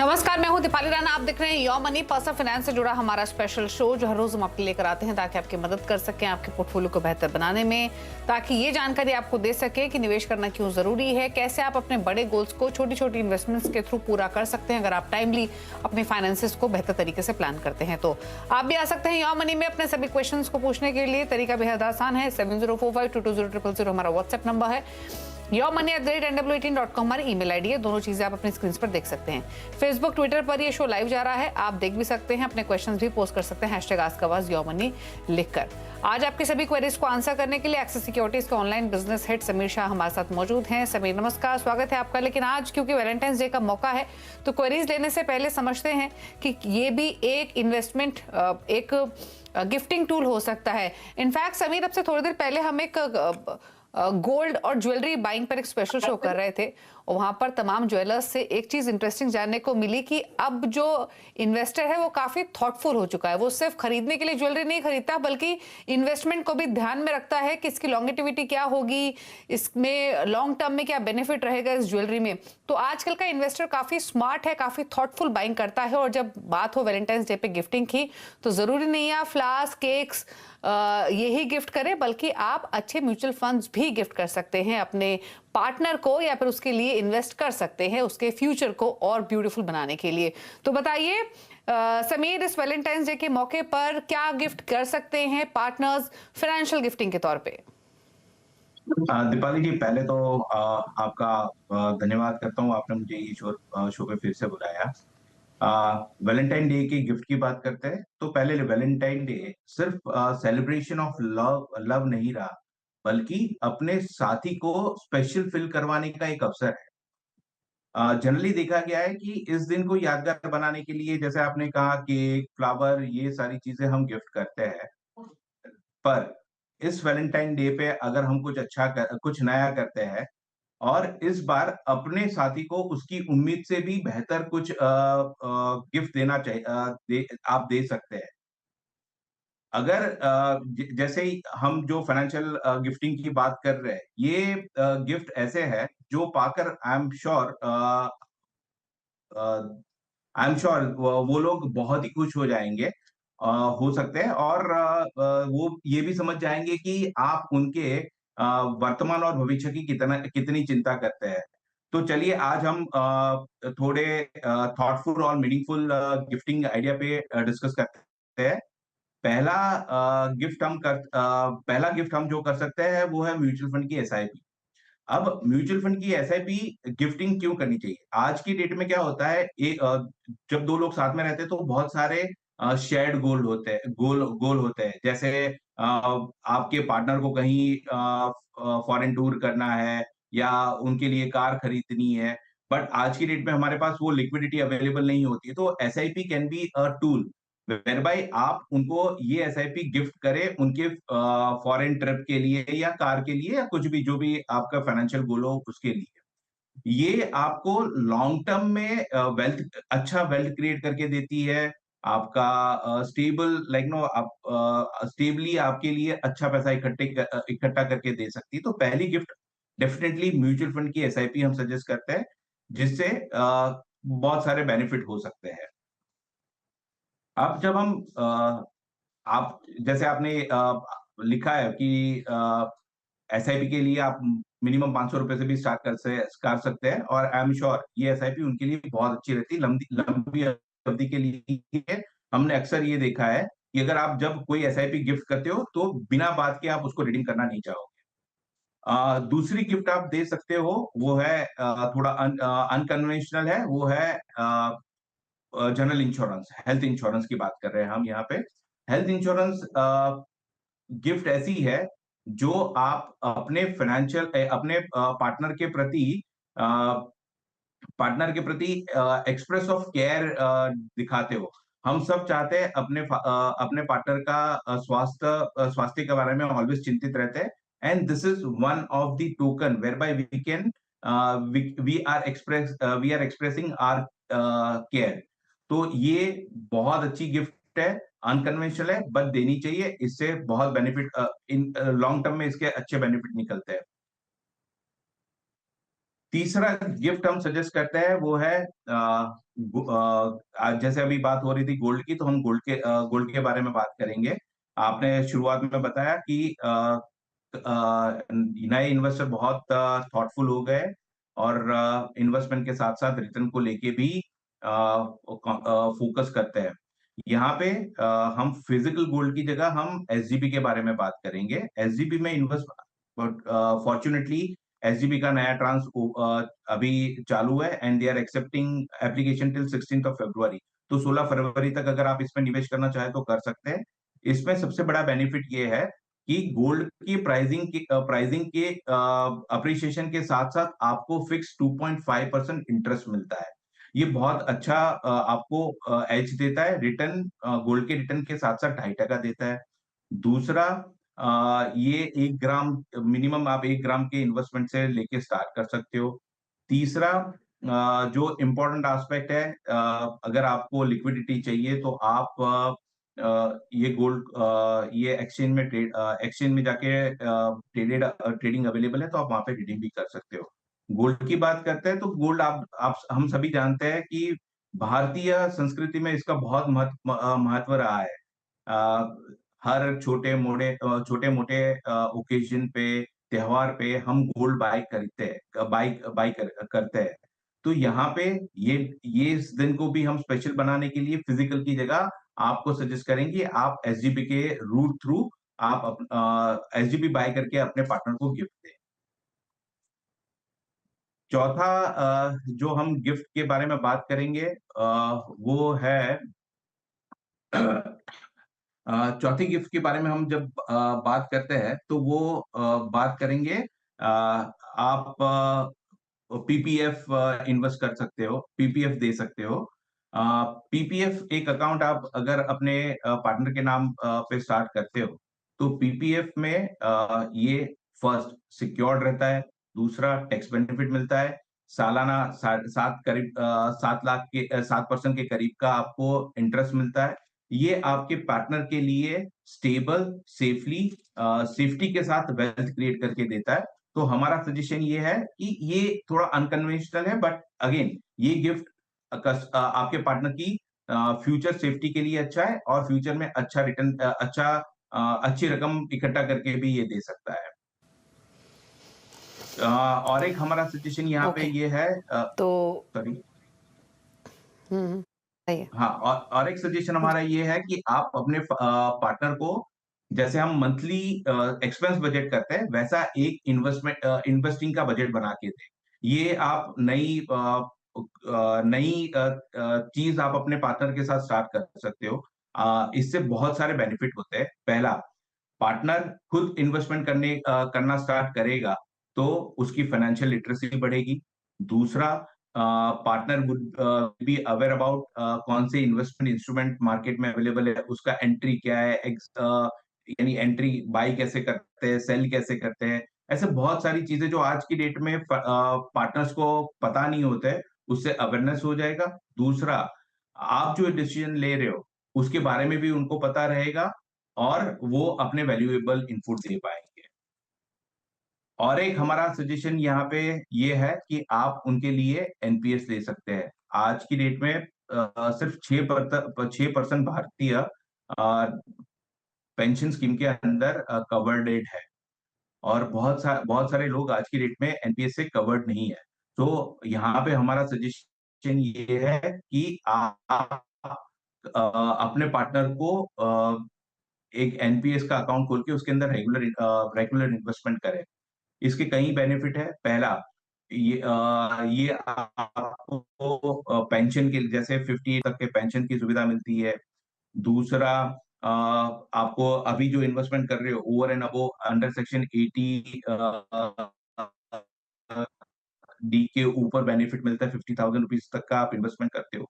नमस्कार, मैं हूं दीपाली राणा। आप देख रहे हैं योर मनी, पर्सनल फाइनेंस से जुड़ा हमारा स्पेशल शो जो हर रोज हम आपके लेकर आते हैं ताकि आपकी मदद कर सकें आपके पोर्टफोलियो को बेहतर बनाने में, ताकि ये जानकारी आपको दे सके कि निवेश करना क्यों जरूरी है, कैसे आप अपने बड़े गोल्स को छोटी छोटी इन्वेस्टमेंट्स के थ्रू पूरा कर सकते हैं अगर आप टाइमली अपने फाइनेंसेस को बेहतर तरीके से प्लान करते हैं। तो आप भी आ सकते हैं योर मनी में अपने सभी क्वेश्चन को पूछने के लिए। तरीका बेहद आसान है। 7045220000 हमारा व्हाट्सएप नंबर है। yourmoney@nw18.com हमारी ईमेल आईडी है। दोनों चीजें आप अपनी स्क्रीन पर देख सकते हैं। फेसबुक, ट्विटर पर ये शो लाइव जा रहा है, आप देख भी सकते हैं। अपने क्वेश्चंस भी पोस्ट कर सकते हैं #AskAwaz लिखकर। आज आपकी सभी क्वेरीज को आंसर करने के लिए एक्सिस सिक्योरिटीज के online business head Sameer Shah हमारे साथ मौजूद हैं। समीर, नमस्कार, स्वागत है आपका। लेकिन आज क्योंकि वैलेंटाइंस डे का मौका है तो क्वेरीज लेने से पहले समझते हैं कि ये भी एक इन्वेस्टमेंट, एक गिफ्टिंग टूल हो सकता है। इनफैक्ट समीर, अब से थोड़ी देर पहले हम एक गोल्ड और ज्वेलरी बाइंग पर एक स्पेशल शो कर रहे थे और वहां पर तमाम ज्वेलर्स से एक चीज इंटरेस्टिंग जानने को मिली कि अब जो इन्वेस्टर है वो काफी थॉटफुल हो चुका है। वो सिर्फ खरीदने के लिए ज्वेलरी नहीं खरीदता बल्कि इन्वेस्टमेंट को भी ध्यान में रखता है कि इसकी लॉन्गेटिविटी क्या होगी, इसमें लॉन्ग टर्म में क्या बेनिफिट रहेगा इस ज्वेलरी में। तो आजकल का इन्वेस्टर काफी स्मार्ट है, काफी थॉटफुल बाइंग करता है। और जब बात हो वैलेंटाइंस डे पे गिफ्टिंग की तो जरूरी नहीं है आप फ्लावर्स, केक्स यही गिफ्ट करें, बल्कि आप अच्छे म्यूचुअल फंड्स भी गिफ्ट कर सकते हैं अपने पार्टनर को, या फिर उसके लिए इन्वेस्ट कर सकते हैं उसके फ्यूचर को और ब्यूटीफुल बनाने के लिए। तो बताइए समीर, इस वैलेंटाइंस डे के मौके पर क्या गिफ्ट कर सकते हैं पार्टनर्स फाइनेंशियल गिफ्टिंग के तौर पे? दीपाली जी, पहले तो आपका धन्यवाद करता हूँ, आपने मुझे ये शो पे फिर से बुलाया। वैलेंटाइन डे की गिफ्ट की बात करते हैं तो पहले वैलेंटाइन डे सिर्फ सेलिब्रेशन ऑफ लव लव नहीं रहा, बल्कि अपने साथी को स्पेशल फील करवाने का एक अवसर है। जनरली देखा गया है कि इस दिन को यादगार बनाने के लिए, जैसे आपने कहा, केक, फ्लावर, ये सारी चीजें हम गिफ्ट करते हैं। पर इस वैलेंटाइन डे पे अगर हम कुछ नया करते हैं और इस बार अपने साथी को उसकी उम्मीद से भी बेहतर कुछ गिफ्ट देना चाहिए, आप दे सकते हैं। अगर जैसे ही हम जो फाइनेंशियल गिफ्टिंग की बात कर रहे हैं, ये गिफ्ट ऐसे है जो पाकर आई एम श्योर वो लोग बहुत ही खुश हो जाएंगे, हो सकते हैं, और वो ये भी समझ जाएंगे कि आप उनके वर्तमान और भविष्य की कितना कितनी चिंता करते हैं। तो चलिए आज हम थोड़े थॉटफुल और मीनिंगफुल गिफ्टिंग आइडिया पे डिस्कस करते हैं। पहला गिफ्ट हम जो कर सकते हैं वो है म्यूचुअल फंड की एसआईपी। अब म्यूचुअल फंड की एसआईपी गिफ्टिंग क्यों करनी चाहिए? आज की डेट में क्या होता है, जब दो लोग साथ में रहते हैं तो बहुत सारे शेयर्ड गोल होते हैं। जैसे आपके पार्टनर को कहीं फॉरेन टूर करना है या उनके लिए कार खरीदनी है, बट आज की डेट में हमारे पास वो लिक्विडिटी अवेलेबल नहीं होती है। तो SIP can be a tool whereby आप उनको ये एसआईपी गिफ्ट करें उनके फॉरेन ट्रिप के लिए या कार के लिए या कुछ भी, जो भी आपका फाइनेंशियल गोल हो उसके लिए। ये आपको लॉन्ग टर्म में अच्छा वेल्थ क्रिएट करके देती है। आपका स्टेबल, लाइक नो, आप स्टेबली आपके लिए अच्छा पैसा इकट्ठा करके दे सकती है। तो पहली गिफ्ट डेफिनेटली म्यूचुअल फंड की एसआईपी हम सजेस्ट करते हैं, जिससे बहुत सारे बेनिफिट हो सकते हैं। अब जब हम आप जैसे आपने लिखा है कि एसआईपी के लिए आप मिनिमम ₹500 से भी स्टार्ट कर सकते हैं, और आई एम श्योर ये एसआईपी उनके लिए बहुत अच्छी रहती है, लंबी लंबी अवधि के लिए। हमने अक्सर ये देखा है कि अगर आप जब कोई एसआईपी गिफ्ट करते हो तो बिना बात के आप उसको रिडीम करना नहीं चाहोगे। दूसरी गिफ्ट आप दे सकते हो, वो है थोड़ा अनकन्वेंशनल है, वो है जनरल इंश्योरेंस, हेल्थ इंश्योरेंस की बात कर रहे हैं हम यहाँ पे। हेल्थ इंश्योरेंस गिफ्ट ऐसी है जो आप अपने पार्टनर के प्रति एक्सप्रेस ऑफ केयर दिखाते हो। हम सब चाहते हैं अपने पार्टनर का स्वास्थ्य के बारे में ऑलवेज चिंतित रहते हैं, and this is one of the token whereby we are expressing our care. तो ये बहुत अच्छी गिफ्ट है, अनकन्वेंशनल है, बट देनी चाहिए। इससे बहुत बेनिफिट इन लॉन्ग टर्म में इसके अच्छे बेनिफिट निकलते हैं। तीसरा गिफ्ट हम सजेस्ट करते हैं वो है आज जैसे अभी बात हो रही थी गोल्ड की, तो हम गोल्ड के बारे में बात करेंगे। आपने शुरुआत में बताया कि नए इन्वेस्टर बहुत थॉटफुल हो गए और इन्वेस्टमेंट के साथ साथ रिटर्न को लेके भी फोकस करते हैं। यहाँ पे हम फिजिकल गोल्ड की जगह हम एसजीपी के बारे में बात करेंगे। एसजीपी में इन्वेस्ट फॉर्चुनेटली एसजीपी का नया ट्रांस अभी चालू है and they are accepting application till 16th of February. तो 16 फरवरी तक अगर आप इसमें निवेश करना चाहें तो कर सकते हैं। इसमें सबसे बड़ा बेनिफिट ये है कि गोल्ड की प्राइसिंग के अप्रिसिएशन के साथ साथ आपको फिक्स 2.5% इंटरेस्ट मिलता है। ये बहुत अच्छा आपको एज देता है। रिटर्न गोल्ड के रिटर्न के साथ साथ 2.5% देता है। दूसरा ये 1 ग्राम मिनिमम आप 1 ग्राम के इन्वेस्टमेंट से लेके स्टार्ट कर सकते हो। तीसरा जो इम्पोर्टेंट एस्पेक्ट है, अगर आपको लिक्विडिटी चाहिए तो आप ये ये एक्सचेंज में जाके ट्रेडिंग अवेलेबल है, तो आप वहां पे रिडीम भी कर सकते हो। गोल्ड की बात करते हैं तो गोल्ड आप हम सभी जानते हैं कि भारतीय संस्कृति में इसका बहुत महत्व रहा है। हर छोटे मोटे ओकेजन पे, त्योहार पे हम गोल्ड बाय खरीदते हैं, करते हैं। तो यहाँ पे ये इस दिन को भी हम स्पेशल बनाने के लिए फिजिकल की जगह आपको सजेस्ट करेंगे आप एसजीपी के रूट थ्रू आप एसजीपी बाय करके अपने पार्टनर को गिफ्ट दें। चौथा जो हम गिफ्ट के बारे में बात करेंगे वो है चौथी गिफ्ट के बारे में हम जब बात करते हैं तो वो बात करेंगे आप पीपीएफ इन्वेस्ट कर सकते हो, पीपीएफ दे सकते हो। पीपीएफ एक अकाउंट आप अगर अपने पार्टनर के नाम पे स्टार्ट करते हो तो पीपीएफ में ये फर्स्ट सिक्योर्ड रहता है, दूसरा टैक्स बेनिफिट मिलता है, सालाना 7% के करीब का आपको इंटरेस्ट मिलता है। ये आपके पार्टनर के लिए स्टेबल, सेफ्टी के साथ वेल्थ क्रिएट करके देता है। तो हमारा सजेशन ये है कि ये थोड़ा अनकन्वेंशनल है, बट अगेन ये गिफ्ट आपके पार्टनर की फ्यूचर सेफ्टी के लिए अच्छा है और फ्यूचर में अच्छा रिटर्न अच्छी रकम इकट्ठा करके भी ये दे सकता है। और एक हमारा सजेशन यहाँ पे ये है तो सॉरी सही है। हाँ, और एक सजेशन हमारा ये है कि आप अपने पार्टनर को जैसे हम मंथली एक्सपेंस बजट करते हैं वैसा एक इन्वेस्टिंग का बजट बना के दें। ये आप नई चीज आप अपने पार्टनर के साथ स्टार्ट कर सकते हो। इससे बहुत सारे बेनिफिट होते हैं। पहला, पार्टनर खुद इन्वेस्टमेंट करना स्टार्ट करेगा तो उसकी फाइनेंशियल लिटरेसी बढ़ेगी। दूसरा, partner would be aware about कौन से इन्वेस्टमेंट इंस्ट्रूमेंट मार्केट में अवेलेबल है, उसका एंट्री क्या है, यानी एंट्री बाई कैसे करते हैं, सेल कैसे करते हैं। ऐसे बहुत सारी चीजें जो आज की डेट में पार्टनर्स को पता नहीं होते हैं, उससे अवेयरनेस हो जाएगा। दूसरा, आप जो डिसीजन ले रहे हो उसके बारे में भी उनको पता रहेगा और वो अपने वैल्यूएबल इनपुट दे पाएंगे। और एक हमारा सजेशन यहाँ पे ये है कि आप उनके लिए एनपीएस ले सकते हैं। आज की डेट में सिर्फ 6% भारतीय पेंशन स्कीम के अंदर कवर्ड है और बहुत सारे लोग आज की डेट में एनपीएस से कवर्ड नहीं है। तो यहाँ पे हमारा सजेशन ये है कि आप अपने पार्टनर को एक एनपीएस का अकाउंट खोल के उसके अंदर रेगुलर इन्वेस्टमेंट करें। इसके कई बेनिफिट है। पहला, ये आपको पेंशन के जैसे 50 तक के पेंशन की सुविधा मिलती है। दूसरा, आपको अभी जो इन्वेस्टमेंट कर रहे हो over and above under section 80 D के ऊपर बेनिफिट मिलता है। 50,000 रुपीज तक का आप इन्वेस्टमेंट करते हो।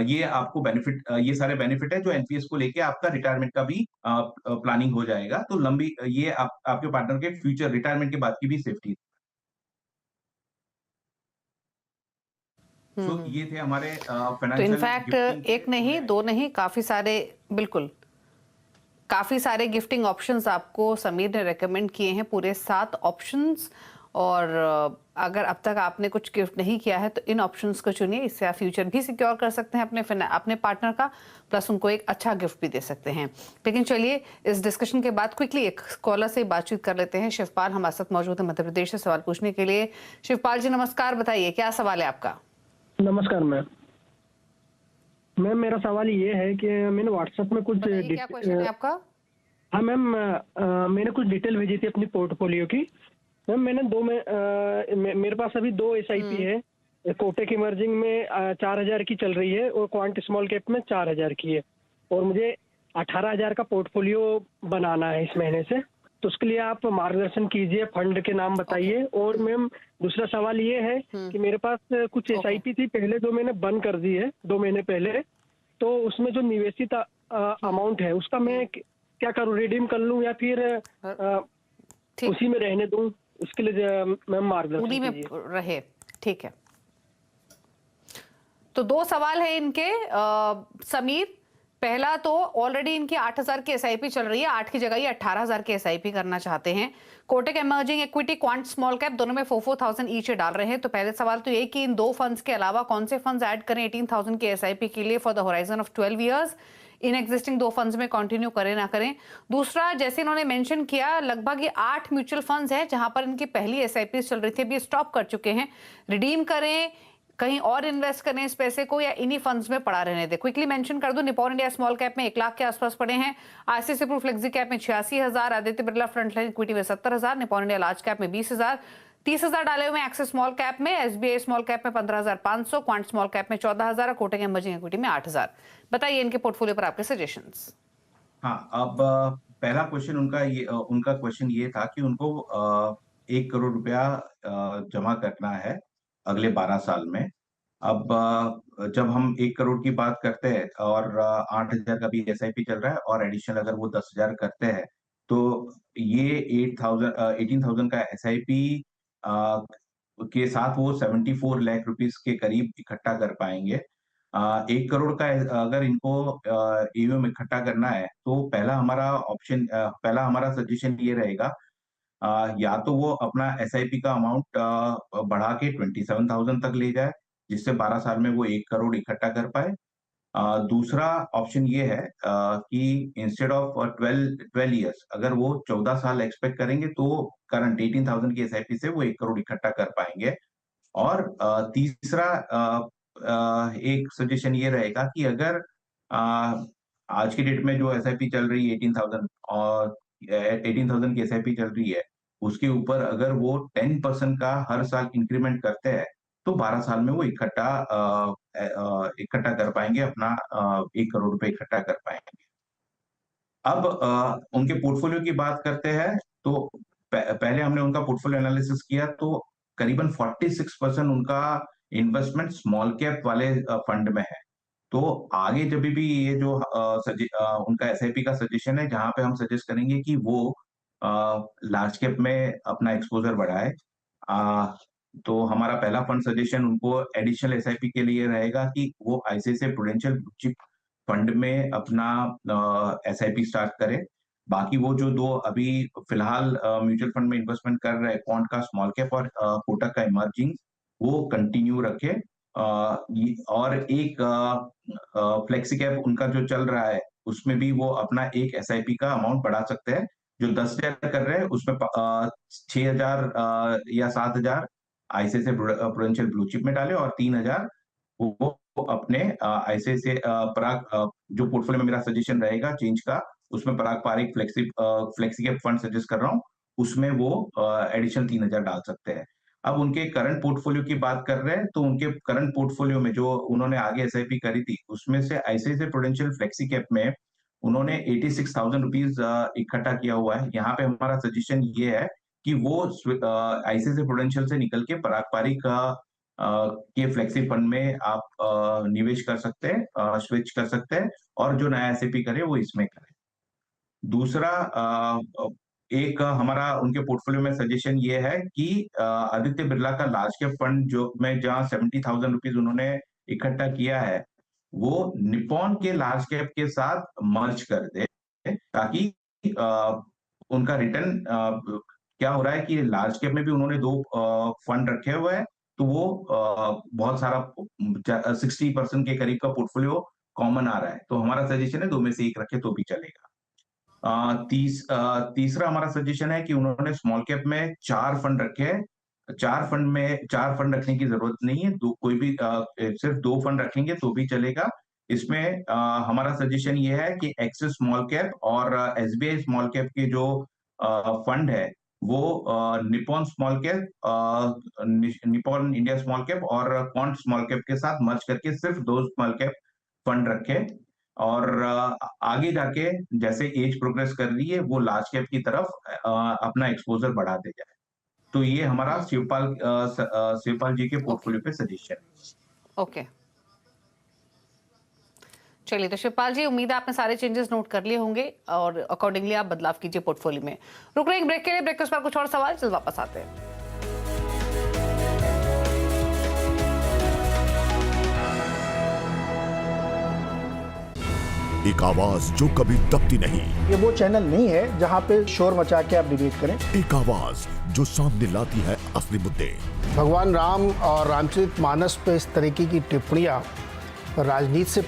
ये आपको ये सारे बेनिफिट है जो एनपीएस को लेके आपका रिटायरमेंट का भी प्लानिंग हो जाएगा। तो ये आपके पार्टनर के फ्यूचर रिटायरमेंट के बाद की भी सेफ्टी। तो ये थे हमारे तो फाइनेंशियल इनफैक्ट एक नहीं, दो नहीं, काफी सारे, बिल्कुल काफी सारे गिफ्टिंग ऑप्शंस आपको समीर ने रेकमेंड किए हैं, पूरे 7 ऑप्शंस। और अगर अब तक आपने कुछ गिफ्ट नहीं किया है तो इन ऑप्शंस को चुनिए, इससे आप फ्यूचर भी सिक्योर कर सकते हैं अपने पार्टनर का, प्लस उनको एक अच्छा गिफ्ट भी दे सकते हैं। लेकिन चलिए इस डिस्कशन के बाद क्विकली एक कॉलर से बातचीत कर लेते हैं। शिवपाल हमारे साथ मौजूद है मध्य प्रदेश से सवाल पूछने के लिए। शिवपाल जी नमस्कार, बताइए क्या सवाल है आपका? नमस्कार मैम। मैम मेरा सवाल ये है कि मैंने व्हाट्सएप में कुछ बताइए क्या क्वेश्चन है आपका? हाँ मैम, मैंने कुछ डिटेल भेजी थी अपनी पोर्टफोलियो की। मैम मैंने मेरे पास अभी 2 SIP है। कोटक इमर्जिंग में 4,000 की चल रही है और क्वांट स्मॉल कैप में 4,000 की है, और मुझे 18,000 का पोर्टफोलियो बनाना है इस महीने से। तो उसके लिए आप मार्गदर्शन कीजिए, फंड के नाम बताइए। और मैम दूसरा सवाल ये है कि मेरे पास कुछ SIP थी पहले जो मैंने बंद कर दी है 2 महीने पहले, तो उसमें जो निवेशित अमाउंट है उसका मैं क्या करूं, रिडीम कर लूं या फिर उसी में रहने दूं? उसके लिए मैम मार्गदर्शन उन्हीं में कीजिए। रहे, ठीक है। तो 2 सवाल है इनके समीर। पहला तो ऑलरेडी इनकी 8,000 की SIP चल रही है, 8 की जगह ये 18,000 की SIP करना चाहते हैं। Kotak emerging equity, quant small cap दोनों में 4,000 ईच डाल रहे हैं। तो पहले सवाल तो ये कि इन 2 फंड्स के अलावा कौन से फंड्स ऐड करें 18,000 की SIP के लिए for the horizon of 12 years. In existing 2 funds में कंटिन्यू करें ना करें। दूसरा, जैसे इन्होंने मेंशन किया, लगभग ये 8 म्यूचुअल फंड्स हैं जहां पर इनकी पहली SIP चल रही थी, अभी स्टॉप कर चुके हैं। रिडीम करें, कहीं और इन्वेस्ट करें इस पैसे को, या इन्हीं फंड्स में पड़ा रहने दे? क्विकली मेंशन कर दो। निपॉन इंडिया स्मॉल कैप में 1 लाख के आसपास पड़े हैं, ICICI प्रू फ्लेक्सी कैप में 86,000, आदित्य बिरला फ्रंटलाइन इक्विटी में 70,000, निपॉन इंडिया लार्ज कैप में 20,000, 30,000 डाले हुए एक्सिस स्मॉल कैप में, SBI स्मॉल कैप में 15,500, क्वांट स्मॉल कैप में 14,000 और कोटक इमर्जिंग इक्विटी में 8,000। बताइए इनके पोर्टफोलियो पर आपके सजेशंस। हाँ, अब पहला क्वेश्चन उनका क्वेश्चन ये था कि उनको 1 करोड़ रुपया जमा करना है अगले 12 साल में। अब जब हम 1 करोड़ की बात करते हैं और 8,000 का भी SIP चल रहा है और एडिशनल अगर वो 10,000 करते हैं, तो ये 18,000 का SIP के साथ वो 74 लाख रुपीस के करीब इकट्ठा कर पाएंगे। 1 करोड़ का अगर इनको AUM इकट्ठा करना है, तो पहला हमारा सजेशन ये रहेगा, या तो वो अपना SIP का अमाउंट बढ़ा के 27,000 तक ले जाए, जिससे 12 साल में वो 1 करोड़ इकट्ठा कर पाए। दूसरा ऑप्शन ये है कि इंस्टेड ऑफ 12 इयर्स अगर वो 14 साल एक्सपेक्ट करेंगे, तो करंट 18,000 की SIP से वो 1 करोड़ इकट्ठा कर पाएंगे। और तीसरा एक सजेशन ये रहेगा कि अगर आज की डेट में जो SIP चल रही है 18,000 की SIP चल रही है, उसके ऊपर अगर वो 10% का हर साल इंक्रीमेंट करते हैं, तो 12 साल में वो इकट्ठा कर पाएंगे, अपना 1 करोड़ रुपए इकट्ठा कर पाएंगे। अब उनके पोर्टफोलियो की बात करते हैं, तो पहले हमने उनका पोर्टफोलियो एनालिसिस किया, तो करीबन 46% उनका इन्वेस्टमेंट स्मॉल कैप वाले फंड में है। तो आगे जब भी ये जो उनका SIP का सजेशन है, जहां पे हम सजेस्ट करेंगे कि वो लार्ज कैप में अपना एक्सपोजर बढ़ाए। तो हमारा पहला फंड सजेशन उनको एडिशनल SIP के लिए रहेगा कि वो ICICI prudential blue chip fund में अपना SIP स्टार्ट करे। बाकी वो जो 2 अभी फिलहाल म्यूचुअल फंड में इन्वेस्टमेंट कर रहे हैं, क्वांट का स्मॉल कैप और कोटक का इमर्जिंग, वो कंटिन्यू रखे। और एक फ्लेक्सी कैप उनका जो चल रहा है, उसमें भी वो अपना एक SIP का अमाउंट बढ़ा सकते हैं। जो 10,000 कर रहे हैं, उसमें 6,000 या 7,000 ICICI प्रूडेंशियल ब्लू चिप में डाले, और 3,000 वो अपने ICICI पराग, जो पोर्टफोलियो में मेरा सजेशन रहेगा चेंज का, उसमें Parag Parikh flexi cap fund suggest कर रहा हूँ, उसमें वो एडिशनल 3,000 डाल सकते हैं। अब उनके करंट पोर्टफोलियो की बात कर रहे हैं, तो उनके करंट पोर्टफोलियो में जो उन्होंने आगे SIP करी थी, उसमें से ICICI प्रूडेंशियल फ्लेक्सी कैप में उन्होंने 86,000 रुपीज इकट्ठा किया हुआ है। यहाँ पे हमारा सजेशन ये है कि वो ICICI प्रूडेंशियल से निकल के पराग पारिक के फ्लेक्सी फंड में आप निवेश कर सकते हैं, स्विच कर सकते हैं, और जो नया SIP करे वो इसमें करे। दूसरा एक हमारा उनके पोर्टफोलियो में सजेशन ये है कि आदित्य बिरला का लार्ज कैप फंड जो में जहां 70,000 रुपीज उन्होंने इकट्ठा किया है, वो निपॉन के लार्ज कैप के साथ मर्ज कर दे, ताकि उनका रिटर्न क्या हो रहा है कि लार्ज कैप में भी उन्होंने 2 फंड रखे हुए हैं, तो वो बहुत सारा 60% के करीब का पोर्टफोलियो कॉमन आ रहा है। तो हमारा सजेशन है 2 में से 1 रखें तो भी चलेगा। तीसरा हमारा सजेशन है कि उन्होंने स्मॉल कैप में 4 फंड रखे हैं। 4 फंड रखने की जरूरत नहीं है, कोई भी सिर्फ 2 फंड रखेंगे तो भी चलेगा। इसमें हमारा सजेशन ये है कि एक्सिस स्मॉल कैप और एसबीआई स्मॉल कैप के जो फंड है वो Nippon small cap, Nippon India small cap और क्वांट स्मॉल कैप के साथ मर्ज करके सिर्फ 2 स्मॉल कैप फंड रखे, और आगे जाके जैसे एज प्रोग्रेस कर रही है वो लार्ज कैप की तरफ अपना एक्सपोजर बढ़ाते जाए। तो ये हमारा शिवपाल जी के पोर्टफोलियो पे सजेशन है। ओके, चलिए, तो शिवपाल जी, उम्मीद है आपने सारे चेंजेस नोट कर लिए होंगे और अकॉर्डिंगली आप बदलाव कीजिए पोर्टफोलियो में। रुक रहे हैं ब्रेक के लिए, ब्रेक के उस पर कुछ और सवाल, चल वापस आते हैं। एक आवाज जो कभी दबती नहीं, ये वो चैनल नहीं है जहां पे शोर मचा के आप डिबेट करें। एक आवाज जो सामने लाती है असली मुद्दे। भगवान राम और रामचरितमानस पे इस तरीके की टिप्पणियां राजनीति से